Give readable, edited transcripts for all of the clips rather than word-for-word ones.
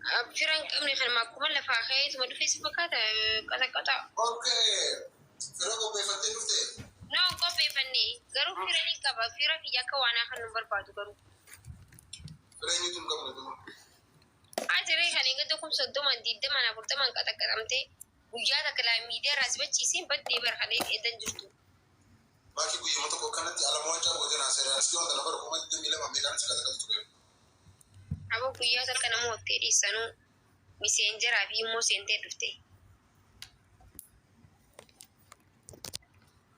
أبشرن كمني خل ما كمان لفاخيت ما دفيس بكاتا كذا أوكي فرقوا بيفتنوا تي نو كوبي فني قرو فرني كبا فرق ياك وانا خل نمبر بادو قرو فرني تم كم ندم أجري خلي قدكم صدوم عندي دم أنا قلت من كذا كلامتي ويا كلام ميديا راسبة تشيسين بدي برخلي إذا جرتو باقي كوي يوم تكو كانت على موجة وجنا سير أسلوب ده نبر كمان تدي ميلا مميكان سكذا كذا تقول أبو كويا كنا موتي سنو مسنجر أبي مو سنتي دفتي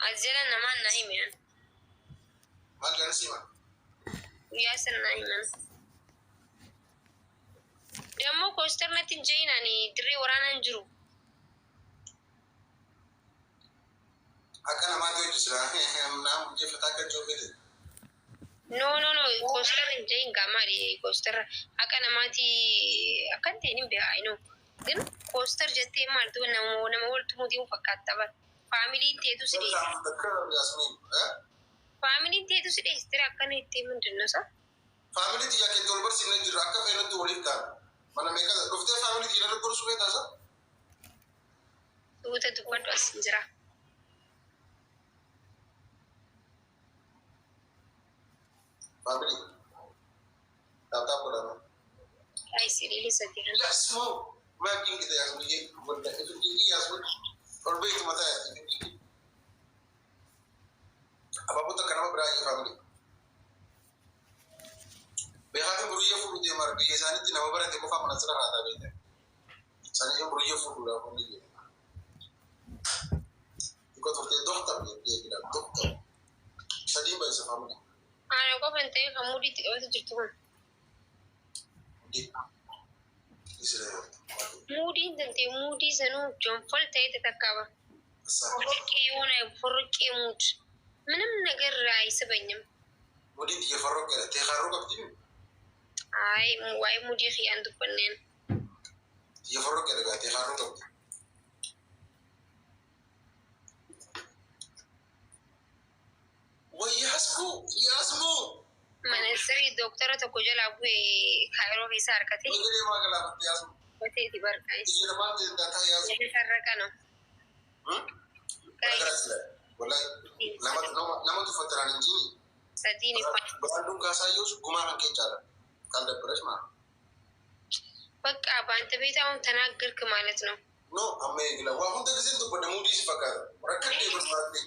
أزيلا نمان نايمان ما كان سيما ويا سن نايمان دمو كوستر نتنجين أني دري ورانا نجرو أكان ما تيجي نام جفتك جوفيد no coaster njayin gamari coaster akana mati akante nim be aino din coaster jette martu na woltu mudi fakkatta ba family teetu sidi family teetu sidi istira akana itti mundinno sa family tiya ke dolbar sinne jiru akka feno tu wali ka mana meka dofte family tiya na kursu beta sa tuta dukwatu asinjira family tata pura ai siri li sadira yes mo ma king de as mujhe bolla if king yes mo और भी तो मत है अब आपको तो करना पड़ा ये family बेहाते बुरुए फुल दे मार ये सानी दिन नवंबर है देखो फामना चला रहा था बेटे सानी ये बुरुए फुल रहा family इनको तो ते दोस्त अब ये किला दोस्त सदी में से family ana ko fente hamudi ti wata jirtuun mudi dante mudi sanu jonfol tayi takaba ke wona furqe mut ምንም ነገር አይስበኝም ሙዲ እየፈረቀ ተኻሩቀ ብትይ አይ ዋይ ሙዲ ኺያን ትቆነን እየፈረቀ ደጋ ተኻሩቀ ويحسبوا يحسبوا من السري دكتورة تقول أبوي خيرو في ساركتي يجري ما قال يحسبوا بتيجي بركايس يجري ما تنتهي يحسبوا يجري فرقنا والله لما تفتر عن الجيني صديني بعدون كاسايوس غمارا كيجالا كان دبرش ما بقى بانت بيتاون تناغرك مالتنا نو أمي يقول وهم تجزين تبغى مودي سفكر ركضي بس ما تدي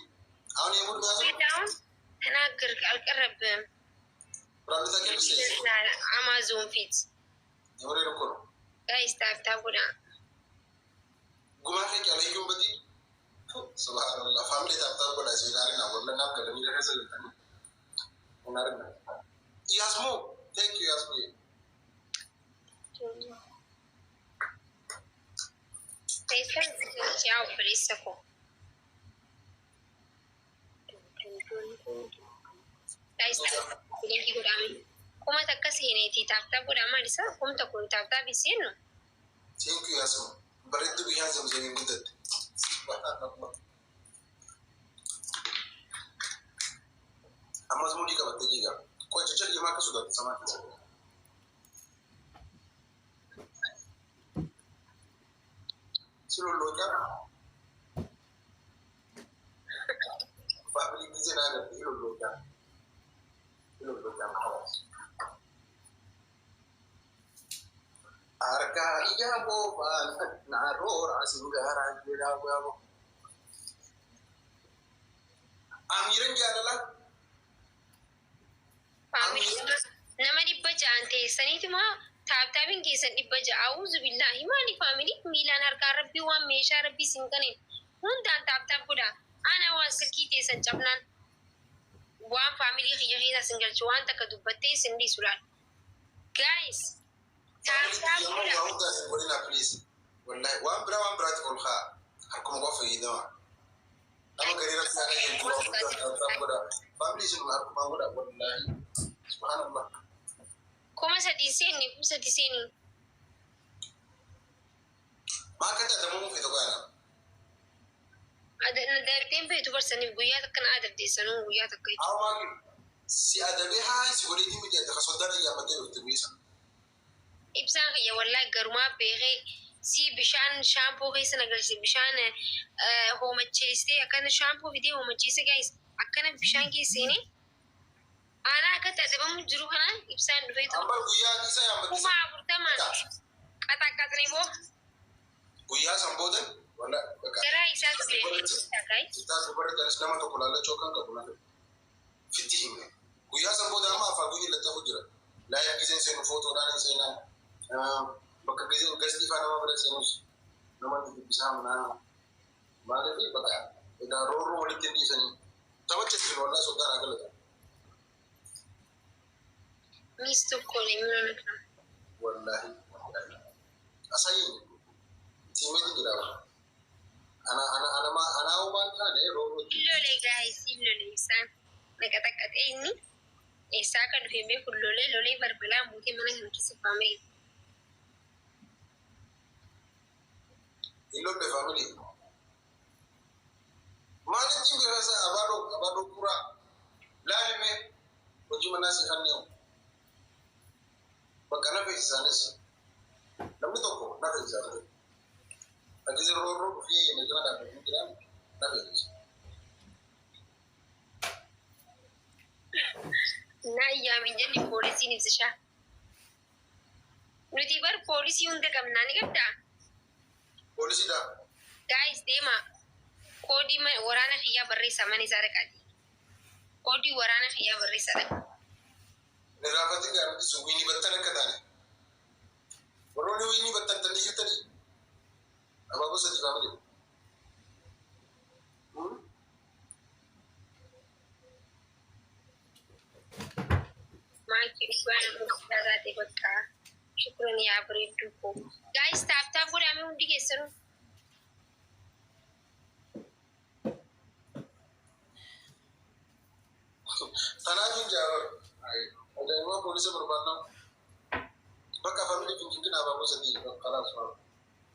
أنا يقول ما بيتاون تناغرك القرب رامي تاكل بس أمازون فيت يوري لكم guys تابونا غمارا كيجالا يجون بدي سبحان الله family تابتاب بنا سيداري نقول لنا كلام يرهز لنا ونارنا ياسمو thank you ياسمو ciao fresco guys lagi gudami kuma takasine ti tafta gudama disa kuma ta kun tafta bisino thank you yasmu baridu biha zamzami bidat subhanallah amma mudi ka batte giga ko ce ma ka suda sama ta silo loja family kize na ga silo loja khalas arka iya bo ban na ro asingara jira bo amiran jadala family nama dibba jante saniti ma taabtaabin keessan dhibba ja'a auzu billahi maali family miilaan harkaa rabbii waan meeshaa rabbii sinqane hundaan taabtaab godha ana waan silkii teessan cabnaan waan family kiyya keessa singalchu waan takka dubbattee sin dhiisu laal guys taabtaab godha please wallahi waan bira ti kolxa harkuma go fayyadama nama gari rabbi aka yin taabtaab godha family sun harkuma godha wallahi subhanallah kuma sadiseni ma kanta da mu fita gwana ada na dartin bai tubar sanin guya ta kana adar de sanin guya ta kai awa si adabi ha si gori dimi da ka sodara ya mata da tubisa ibsaan kiyya wallahi garumaa beekee si bishaan shaampoo keessa nagalche bishaan hoomacheessee akkana shaampoo fidee hoomacheesse gaayis akkana bishaan keesseeni aanaa akka taasifamu jiru kanaan ibsaan dhufee ta'u. Amma guyyaa isa yaammatisa. Kuma afurtamaan qaxaqqaxne boo. Guyyaa san boodan walla garaa isaa tureeffachaa gaayis. Sitaa dubarri garis nama tokko laallachoo kan qabu na fitti hime. Guyyaa san booda amma afaan guyyaa lattafu jira. Laayif giseen seenu footoodhaan seenaa. Bakka giseen gasti faa nama bira seenus nama dubbisaa manaa maaliif bakka edaa roorroo walitti hin dhiisanii taphacheessin wallaa soddaan agalata. Mistu kone mwana. Wallahi. Asayin. Timedi jira. Ana uban kane roorroo. Lole guys, lole isaan. Naqaxaqaxee inni eessaa akka dhufe beeku lolee barbalaa muutee mana kana keessa family. Ilole family. Maalitti birasa abado kura. Laalime hojii manaa si kanneen. Bakka nafe isaanis namni tokko nafe isaanis. Akkasii roorroo dhufee nagana dhaabbatanii jiran nafe isaanis. Naa iyyaamiin jenni poolisiin ibsishaa. Nuti bar poolisii hunda qabnaa ni qabdaa? Poolisiidhaa? Gaayis deema. Koodii waraana kiyyaa barreessaa mana isaa dhaqaati. Koodii waraana kiyyaa barreessaa dhaqa. Niraafatiin gaariisu wiinii battan akka taane. Warroonni wiinii battan tanii jirtanii. Abaaboo sadii faamile. Maakii dhugaa nama taatee bakka shukran yaa bareedduu koo. Gaayis taaptaaf godhame hundi keessanuu. Tanaafin jaawar. Ajaa'ibaa poolisa barbaadnaa. Bakka faamilii finfinnee abaaboo sadii kalaas fa'a.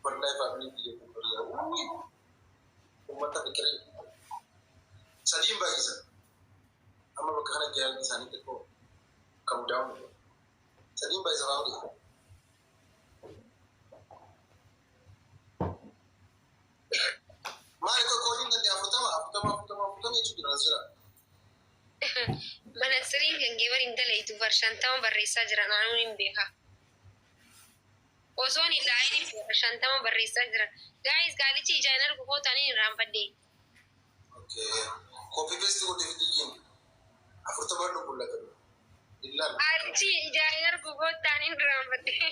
Wallahi faamilii biyya gurguryaa. Uummata fikirii. Sadiin baay'isa. Amma bakka kana jaalli isaanii xiqqoo kan daa'amu. Sadiin baay'isa faamilii. Maali koodiin dandee afurtama jechuun jira jira. Manasiriin gangee bari hin daleetu barshantama barreessaa jira naannoon hin beeka. Osoon hin laayiniif barshantama barreessaa jira. Gaayis gaalichi ijaan argu kootaanii hin raanfadhee. Koppii peestii godhee fidiyyiin afurtama dhugulata. Gaalichi ijaan argu kootaanii hin raanfadhee.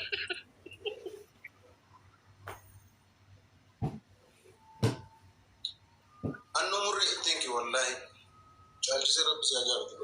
Annu murree thank you wallahi. Caalchisee rabbi si ajaa'ibatu.